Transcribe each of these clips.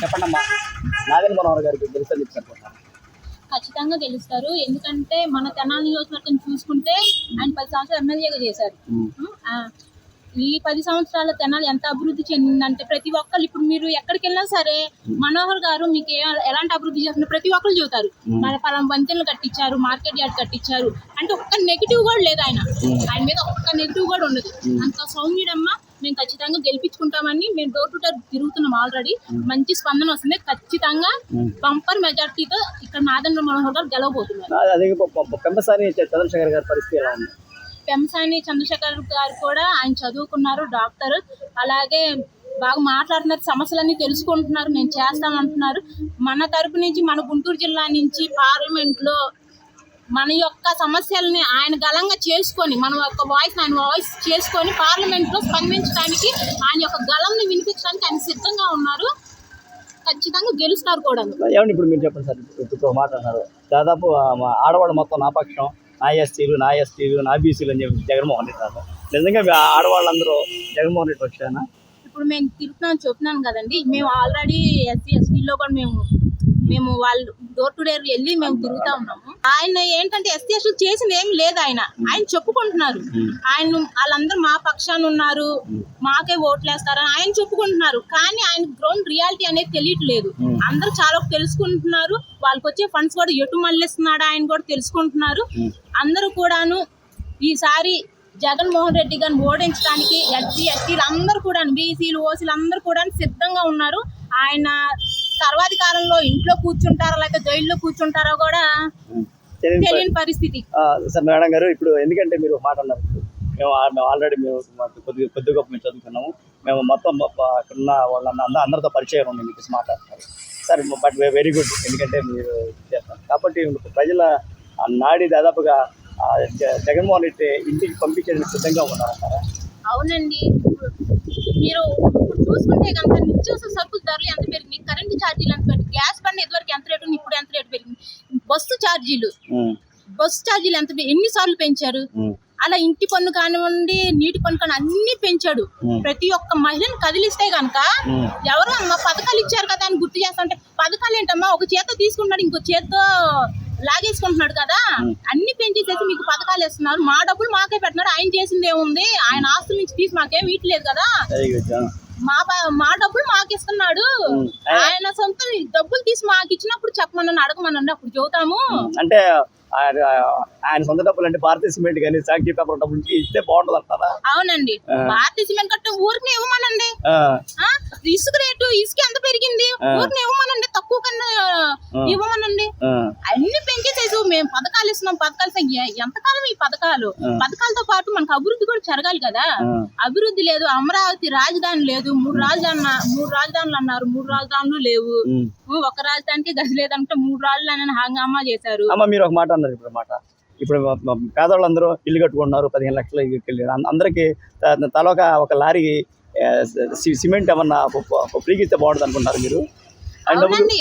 చెప్పండమ్మా, నాగేంద్ర మనోహర్ గారికి గెలుస్తారు చెప్తారు. ఖచ్చితంగా గెలుస్తారు. ఎందుకంటే మన తెనాలి నియోజకవర్గం చూసుకుంటే ఆయన 10 సంవత్సరాలు ఎమ్మెల్యేగా చేశారు. ఈ 10 సంవత్సరాల తెనాలి ఎంత అభివృద్ధి చెందిందంటే ప్రతి ఒక్కరు ఇప్పుడు మీరు ఎక్కడికి వెళ్ళినా సరే మనోహర్ గారు మీకు ఎలాంటి అభివృద్ధి చేస్తున్నారు ప్రతి ఒక్కరు చెబుతారు. మన పలానా వంతెనలు కట్టించారు, మార్కెట్ యార్డ్ కట్టించారు అంటే ఒక్క నెగిటివ్ కూడా లేదు ఆయన మీద ఒక్క నెగిటివ్ కూడా ఉండదు. అంత సౌమ్యుడమ్మ. మేము ఖచ్చితంగా గెలిపించుకుంటామని మేము డోర్ టు డోర్ తిరుగుతున్నాం. ఆల్రెడీ మంచి స్పందన వస్తుంది. ఖచ్చితంగా బంపర్ మెజార్టీతో ఇక్కడ నాగేంద్ర మనోహర్ గారు గెలవబోతున్నారు. పెంసాని చంద్రశేఖర్ గారు కూడా ఆయన చదువుకున్నారు, డాక్టర్. అలాగే బాగా మాట్లాడుతున్నారు, సమస్యలన్నీ తెలుసుకుంటున్నారు, మేము చేస్తామంటున్నారు. మన తరపు నుంచి మన గుంటూరు జిల్లా నుంచి పార్లమెంట్లో మన యొక్క సమస్యల్ని ఆయన గలంగా చేసుకొని మన యొక్క వాయిస్ చేసుకొని పార్లమెంట్లో స్పందించడానికి ఆయన యొక్క గలంని వినిపించడానికి ఆయన సిద్ధంగా ఉన్నారు. ఖచ్చితంగా గెలుస్తారు కూడా. ఏమండి ఇప్పుడు మీరు చెప్పండి సార్, ఇప్పుడు మాట్లాడుతున్నారు దాదాపు ఆడవాళ్ళు మొత్తం నా పక్షం, నా ఎస్టీలు నా బీసీలు అని చెప్పి జగన్మోహన్ రెడ్డి రాదు. నిజంగా ఆడవాళ్ళందరూ జగన్మోహన్ రెడ్డి వచ్చాయనా? ఇప్పుడు మేము తిరుగుతున్నాం చెప్తున్నాను కదండి. మేము ఆల్రెడీ ఎస్సీలో కూడా మేము వాళ్ళు డోర్ టు డోర్ వెళ్ళి మేము తిరుగుతా ఉన్నాము. ఆయన ఏంటంటే ఎస్సీ ఎస్టీ చేసింది ఏమి లేదు. ఆయన చెప్పుకుంటున్నారు. వాళ్ళందరూ మా పక్షాన ఉన్నారు, మాకే ఓట్లు వేస్తారని ఆయన చెప్పుకుంటున్నారు. కానీ ఆయన గ్రౌండ్ రియాలిటీ అనేది తెలియట్లేదు. అందరూ చాలా తెలుసుకుంటున్నారు. వాళ్ళకి వచ్చే ఫండ్స్ కూడా ఎటు మళ్ళిస్తున్నాడు ఆయన కూడా తెలుసుకుంటున్నారు. అందరూ కూడాను ఈసారి జగన్మోహన్ రెడ్డి గారిని ఓడించడానికి ఎస్టీలు అందరూ కూడా, బీసీలు ఓసీలు అందరూ కూడా సిద్ధంగా ఉన్నారు. ఆయన తర్వాతి కాలంలో ఇంట్లో కూర్చుంటారో లేకపోతే జైల్లో కూర్చుంటారో కూడా తెలియని పరిస్థితి. సార్ మేడం గారు, ఇప్పుడు ఎందుకంటే మీరు మాట అన్నారు, మేము ఆల్రెడీ కొద్ది గొప్ప మేము చదువుకున్నాము, మేము మొత్తం ఉన్న వాళ్ళ అందరితో పరిచయం ఉండి చెప్పేసి మాట్లాడుతున్నారు సార్. బట్ వెరీ గుడ్, ఎందుకంటే మీరు చేస్తారు కాబట్టి ప్రజల నాడి దాదాపుగా జగన్మోహన్ రెడ్డి ఇంటికి పంపించేందుకు సిద్ధంగా ఉన్నారంటారా? అవునండి. మీరు ఇప్పుడు చూసుకుంటే కనుక నిత్యావసర సరుకుల ధరలు ఎంత పెరిగింది, కరెంటు ఛార్జీలు ఎంత పెరిగింది, గ్యాస్ బండ్ ఇదివరకు ఎంత రేటు ఇప్పుడు ఎంత రేటు పెరిగింది, బస్సు ఛార్జీలు ఎంత ఎన్నిసార్లు పెంచారు. అలా ఇంటి పన్ను కానివ్వండి, నీటి పన్ను కానీ అన్ని పెంచాడు. ప్రతి ఒక్క మహిళను కదిలిస్తే గనక ఎవరు అమ్మా పథకాలు ఇచ్చారు కదా అని గుర్తు చేస్తా అంటే, పథకాలు ఏంటమ్మా ఒక చేత్తో తీసుకుంటున్నాడు ఇంకో చేత్తో లాగేసుకుంటున్నాడు కదా. అన్ని పెంచేసేసి మీకు పథకాలు ఇస్తున్నారు, మా డబ్బులు మాకే పెడుతున్నారు. ఆయన చేసింది ఏముంది, ఆయన ఆస్తుల నుంచి తీసి మాకేం ఇట్లేదు కదా. మా డబ్బులు మాకు ఇస్తున్నాడు. ఆయన సొంత డబ్బులు తీసి మాకు ఇచ్చినప్పుడు చెప్పమని అడగమనండి, అప్పుడు చెబుతాము. అంటే ఆయన సొంత డబ్బులు అంటే భారతీయ సిమెంట్ కానీ సాక్షి పేపర్ డబ్బులు ఇస్తే బాగుంటుంది అంటారా? అవునండి. భారతీయ సిమెంట్ కట్ట ఊరికి ఇవ్వమనండి. ఇసుక ఎంత పెరిగింది, ఊరికి ఇవ్వమనండి, తక్కువ కన్నా ఇవ్వమనండి. అన్ని పెంచేసేసి మేము పథకాలు ఇస్తున్నాం. ఎంతకాలం ఈ పథకాలతో పాటు మనకు అభివృద్ధి కూడా జరగాలి కదా. అభివృద్ధి లేదు. అమరావతి రాజధాని లేదు. మూడు రాజధానులు అన్నారు, 3 రాజధానులు లేవు. ఒక రాజధానికి గది లేదంటే 3 రాజధానులను హంగామా చేశారు. మీరు ఒక మాట అన్నారు ఇప్పుడు పేదవాళ్ళందరూ ఇల్లు కట్టుకుంటున్నారు, 15 లక్షల అందరికి తలొక ఒక లారీ సిమెంట్ ఏమన్నా ఫ్రీకి ఇస్తే బాగుంటుంది అనుకుంటారు మీరు? అవునండి.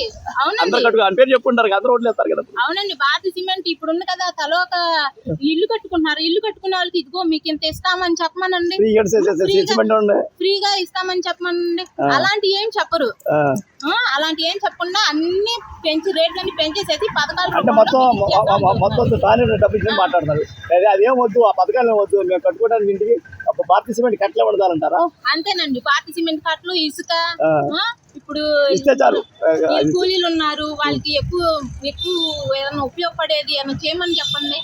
పేరు చెప్పుకుంటారు కదా, రోడ్లు వేస్తారు కదా. అవునండి. భారతీయ సిమెంట్ ఇప్పుడు ఉంది కదా, తలో ఒక ఇల్లు కట్టుకుంటున్నారు. ఇల్లు కట్టుకునే వాళ్ళకి ఇదిగో మీకు ఇంత ఇస్తామని చెప్పమనండి, ఫ్రీగా ఇస్తామని చెప్పమనండి. అలాంటి ఏం చెప్పరు. అలాంటి ఏం చెప్పకుండా అన్ని పెంచి రేట్లన్నీ పెంచేసేసి పథకాలు మాట్లాడుతున్నారు. అదేం వద్దు, ఆ పథకాలు వద్దు, మేము కట్టుకోవడానికి ఇంటికి భారతీయ సిమెంట్ కట్టలే పడతారంటారా? అంతేనండి. భారతీయ సిమెంట్ కట్టలు, ఇసుక ఇప్పుడు కూలీలు ఉన్నారు, వాళ్ళకి ఎక్కువ ఏదైనా ఉపయోగపడేది ఏమైనా చేయమని చెప్పండి.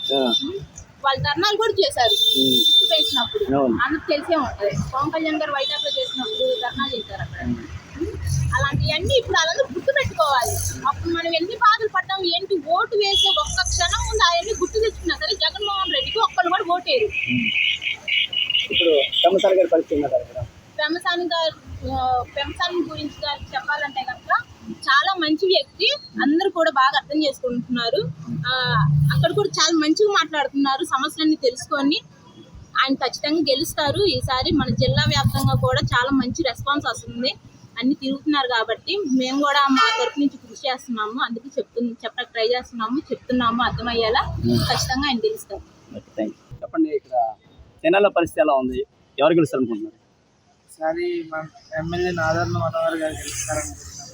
వాళ్ళు ధర్నాలు కూడా చేశారు ఇసుక పెంచినప్పుడు, అందరికి తెలిసే ఉంటది. పవన్ కళ్యాణ్ గారు వైజాగ్ లో చేసినప్పుడు ధర్నా చేశారు అక్కడ. అలాంటివన్నీ ఇప్పుడు వాళ్ళందరూ గుర్తు పెట్టుకోవాలి. అప్పుడు మనం ఎన్ని బాధలు పడ్డాం ఏంటి, ఓటు వేసే ఒక్క క్షణం ముందు అవన్నీ గుర్తు తెచ్చుకున్నా సరే జగన్మోహన్ రెడ్డికి ఒక్కరు కూడా ఓటేరు. ఇప్పుడు పెంసాని గారి పరిస్థితి, పెంసాని గురించి చెప్పాలంటే కనుక చాలా మంచి వ్యక్తి. అందరూ కూడా బాగా అర్థం చేసుకుంటున్నారు. అక్కడ కూడా చాలా మంచిగా మాట్లాడుతున్నారు. సమస్యలన్నీ తెలుసుకొని ఆయన ఖచ్చితంగా గెలుస్తారు. ఈసారి మన జిల్లా వ్యాప్తంగా కూడా చాలా మంచి రెస్పాన్స్ వస్తుంది. అన్ని తిరుగుతున్నారు కాబట్టి మేము కూడా మా తరపు నుంచి కృషి చేస్తున్నాము. అందుకే చెప్పడానికి ట్రై చెప్తున్నాము అర్థమయ్యేలా. ఖచ్చితంగా ఆయన గెలుస్తారు. చెప్పండి, ఇక్కడ తెనాలి పరిస్థితి ఎలా ఉంది, ఎవరు గెలుస్తారు అనుకుంటున్నారు? ఈసారి మన ఎమ్మెల్యే నాగేంద్ర మనోహర్ గారు గెలుస్తారనుకుంటున్నాను.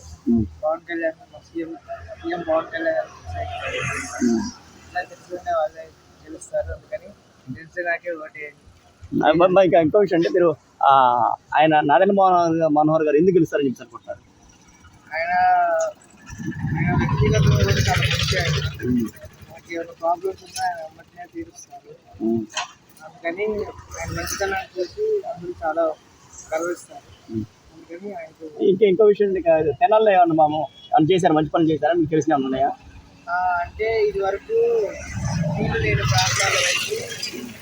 పవన్ కళ్యాణ్ సీఎం పవన్ కళ్యాణ్ ఇలా తెలుసుకునే వాళ్ళే గెలుస్తారు. అందుకని గెలిచినాకే ఓటేయండి. ఇంకా ఇంకో విషయం అంటే మీరు ఆయన నారాయణ మనోహర్ గారు ఎందుకు గెలుస్తారని చెప్పి అనుకుంటున్నారు? ఆయన ఆయన వ్యక్తిగతంగా కూడా చాలా మంచి ఆయన. మనకి ఏమైనా ప్రాబ్లమ్స్ ఉన్నా ఆయన వెంటనే తీరుస్తారు. అందుకని ఆయన మంచితనాన్ని చూసి అందరూ చాలా గర్విస్తారు. అందుకని ఆయనకు ఇంకో విషయం తెనాల్లో ఏమన్నా ఏమన్నా చేశారు, మంచి పనులు చేశారా మీకు తెలిసిన ఏమన్నా ఉన్నాయా? అంటే ఇది వరకు నీళ్ళు లేని ప్రాంతాల వైపు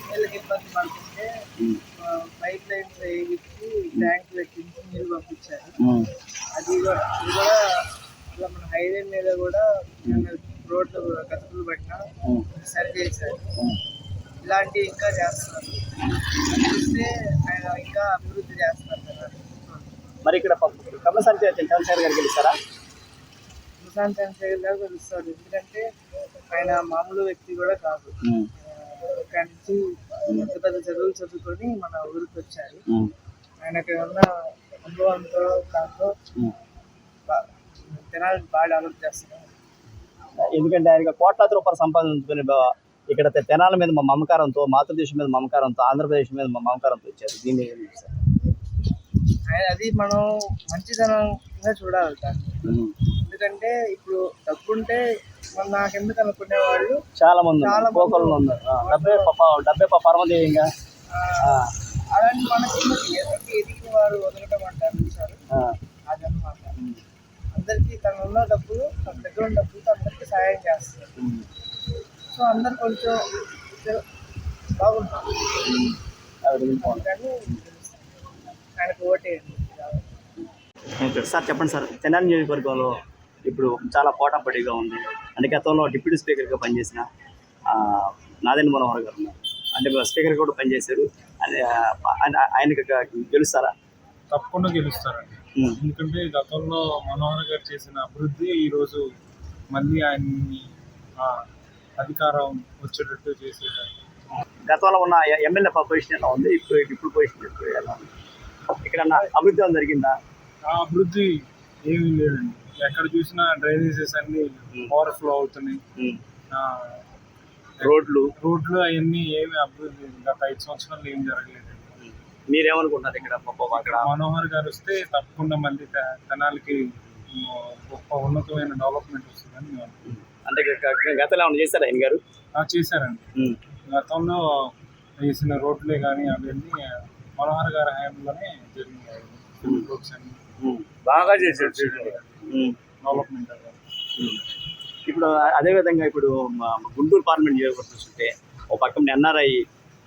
నీళ్ళకి ఇబ్బంది పడుతుంటే పైప్ లైన్స్ వేయించి ట్యాంక్ పెట్టించి నీళ్ళు పంపించారు. ఇది కూడా ఇలా మన హైవే మీద కూడా రోడ్లు గతుకులు పట్టినా సరి చేశారు. ఇలాంటివి ఇంకా చేస్తున్నారు. చూస్తే ఆయన ఇంకా అభివృద్ధి చేస్తున్నారు కదా. మరి ఇక్కడ కమలసాని చంద్రశేఖర్ గారు గెలుస్తారా? కమలసాని చంద్రశేఖర్ గారు గెలుస్తారు. ఎందుకంటే ఆయన మామూలు వ్యక్తి కూడా కాదు. ఇక్కడ నుంచి పెద్ద పెద్ద చదువులు చదువుకొని మన ఊరికి వచ్చారు. ఆయనకి ఉన్న అనుభవంతో దాంతో తెనాలి బాగా డెవలప్ చేస్తున్నారు. ఎందుకంటే ఆయన కోట్లాది రూపాయలు సంపాదించుకుని ఇక్కడ తెనాల మీద మా మమకారంతో, మాతృదేశం మీద మమకారంతో, ఆంధ్రప్రదేశ్ మీద మా మమకారంతో వచ్చారు. దీన్ని అది మనం మంచితనంగా చూడాలి దాన్ని. ఎందుకంటే ఇప్పుడు డబ్బుంటే మన నాకెందుకు అనుకునే వాళ్ళు చాలా మంది ఉన్నారు. డబ్బే పరమదేయంగా అలాంటి మనకి ఎదిగిన వారు వదలటం అంటారు సార్. అదనమాట. అందరికీ తను ఉన్న డబ్బులు, తన దగ్గర ఉన్న డబ్బులతో అందరికీ సహాయం చేస్తారు. సో అందరు కొంచెం బాగుంటారు. కానీ ఆయనకు ఓటేయండి. సార్ చెప్పండి సార్, తెనాలి నియోజకవర్గంలో ఇప్పుడు చాలా పోటాపోటీగా ఉంది. అంటే గతంలో డిప్యూటీ స్పీకర్గా పనిచేసిన నారాయణ మనోహర్ గారు ఉన్నారు. అంటే స్పీకర్ కూడా పనిచేశారు. ఆయనకి గెలుస్తారా? తప్పకుండా గెలుస్తారండి. ఎందుకంటే గతంలో మనోహర్ గారు చేసిన అభివృద్ధి ఈరోజు మళ్ళీ ఆయన్ని అధికారం వచ్చేటట్టు చేసేదాన్ని. గతంలో ఉన్న ఎమ్మెల్యే పొజిషన్ ఎలా ఉంది, ఇప్పుడు పొజిషన్ ఎలా ఉంది? ఇక్కడ అభివృద్ధి ఏమైనా జరిగిందా? ఆ అభివృద్ధి ఏమీ లేదండి. ఎక్కడ చూసినా డ్రైనేజెస్ అన్ని ఓవర్ఫ్లో అవుతున్నాయి. రోడ్లు అవన్నీ ఏమి అభివృద్ధి గత 5 సంవత్సరాలు ఏం జరగలేదు. మీరేమనుకుంటారు ఇక్కడ అక్కడ మనోహర్ గారు వస్తే తప్పకుండా మళ్ళీ తెనాలికి గొప్ప ఉన్నతమైన డెవలప్మెంట్ వస్తుందని మేము అనుకుంటున్నాం. అంటే గతంలో ఏమైనా చేశారా ఆయన గారు? చేశారండి. గతంలో వేసిన రోడ్లే కానీ అవన్నీ మనోహర్ గారి హయాంలోనే జరిగినాయి. రోడ్స్ అన్ని బాగా చేశారు డెవలప్మెంట్. ఇప్పుడు అదేవిధంగా ఇప్పుడు గుంటూరు పార్లమెంట్ నియోజకవర్గం చూస్తుంటే ఒక పక్కన ఎన్ఆర్ఐ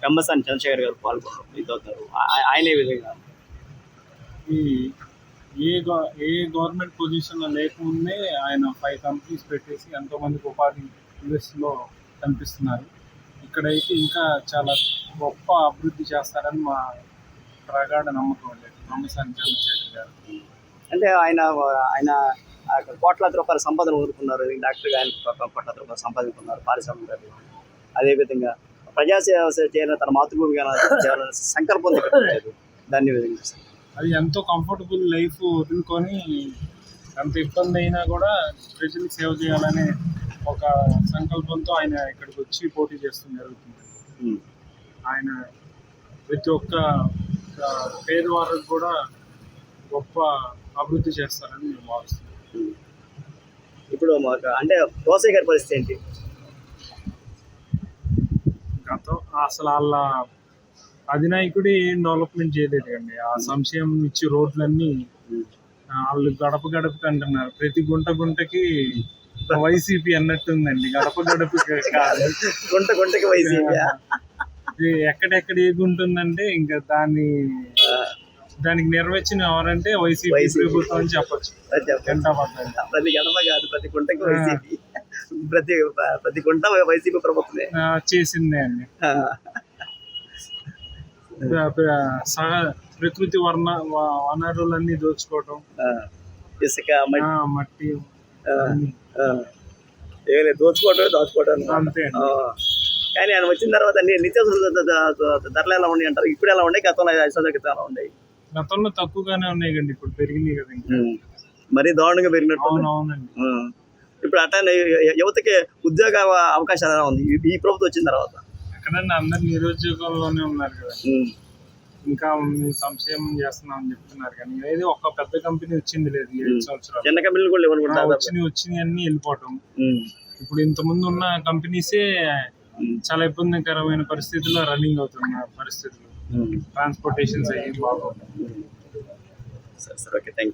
కమలసాని చంద్రశేఖర్ గారు పాల్గొన్నారు, ఇదవుతారు. ఆయన ఏ విధంగా ఏ గవర్నమెంట్ పొజిషన్లో లేకముందే ఆయన 5 కంపెనీస్ పెట్టేసి ఎంతోమందికి ఉపాధి యూఎస్లో కనిపిస్తున్నారు. ఇక్కడైతే ఇంకా చాలా గొప్ప అభివృద్ధి చేస్తారని మా ప్రగాఢ నమ్మకం లేదు కమలసాని చంద్రశేఖర్ గారు. అంటే ఆయన కోట్లాది రూపాయల సంపదను ఊరుకున్నారు. డాక్టర్ గారికి కోట్లాది రూపాయలు సంపాదించుకున్నారు, పారిశ్రామిక. అదేవిధంగా ప్రజాసేవ చేయాలని తన మాతృభూమి చేయాలని సంకల్పం పెట్టలేదు. దాన్ని విధంగా అది ఎంతో కంఫర్టబుల్ లైఫ్ వదులుకొని ఎంత ఇబ్బంది అయినా కూడా ప్రజలకు సేవ చేయాలనే ఒక సంకల్పంతో ఆయన ఇక్కడికి వచ్చి పోటీ చేస్తూ జరుగుతుంది. ఆయన ప్రతి ఒక్క పేదవారికి కూడా గొప్ప అభివృద్ధి చేస్తారని మేము భావిస్తున్నాం. ఇప్పుడు అంటే దోసయ్య గారి పరిస్థితి ఏంటి? అసలు వాళ్ళ అధినాయకుడు ఏం డెవలప్మెంట్ చేయలేదు అండి. ఆ సంశయం ఇచ్చి రోడ్లన్నీ వాళ్ళు గడపకి అంటున్నారు. ప్రతి గుంటకి వైసీపీ అన్నట్టుందండి. గడపకి కాదు, గుంటకి వైసీపీ. ఎక్కడెక్కడ ఏ గుంట ఉందంటే ఇంకా దానికి నిర్వచనం ఎవరంటే వైసీపీ ప్రభుత్వం అని చెప్పచ్చు. ప్రతి గడప కాదు, ప్రతి గుంటకి వైసీపీ, ప్రతి గుంట వైసీపీ ప్రభుత్వమే చేసిందే అండి. ప్రకృతి వనరులన్నీ దోచుకోవటం, ఇసుక, మట్టి దోచుకోవటం అంతే. కానీ ఆయన వచ్చిన తర్వాత నిత్యావసర ధరలు ఎలా ఉన్నాయి అంటారు? ఇప్పుడు ఎలా ఉన్నాయి, గతంలో 5 సంవత్సరాల క్రితం ఎలా ఉన్నాయి? గతంలో తక్కువగానే ఉన్నాయి కండి, ఇప్పుడు పెరిగినాయి కదా. ఇంకా మరీ దారుణంగా పెరిగినట్టు అవునవునండి. ఇప్పుడు అట్లా యువతకి ఉద్యోగ అవకాశాలు ఎలా ఉంది ఈ ప్రభుత్వం వచ్చిన తర్వాత? ఎక్కడన్నా అందరు నిరుద్యోగంలోనే ఉన్నారు కదా, ఇంకా సంక్షేమం చేస్తున్నాం అని చెప్తున్నారు కానీ ఏది ఒక పెద్ద కంపెనీ వచ్చింది లేదు ఈ 5 సంవత్సరాలు. చిన్న కంపెనీలు కూడా లేవనుకుంటా. వచ్చినాయి అన్ని వెళ్ళిపోవటం. ఇప్పుడు ఇంత ముందు ఉన్న కంపెనీసే చాలా ఇబ్బందికరమైన పరిస్థితుల్లో రన్నింగ్ అవుతున్న పరిస్థితులు, ట్రాన్స్పోర్టేషన్స్ అయ్యి బాగుంది. సరే ఓకే, థ్యాంక్ యూ.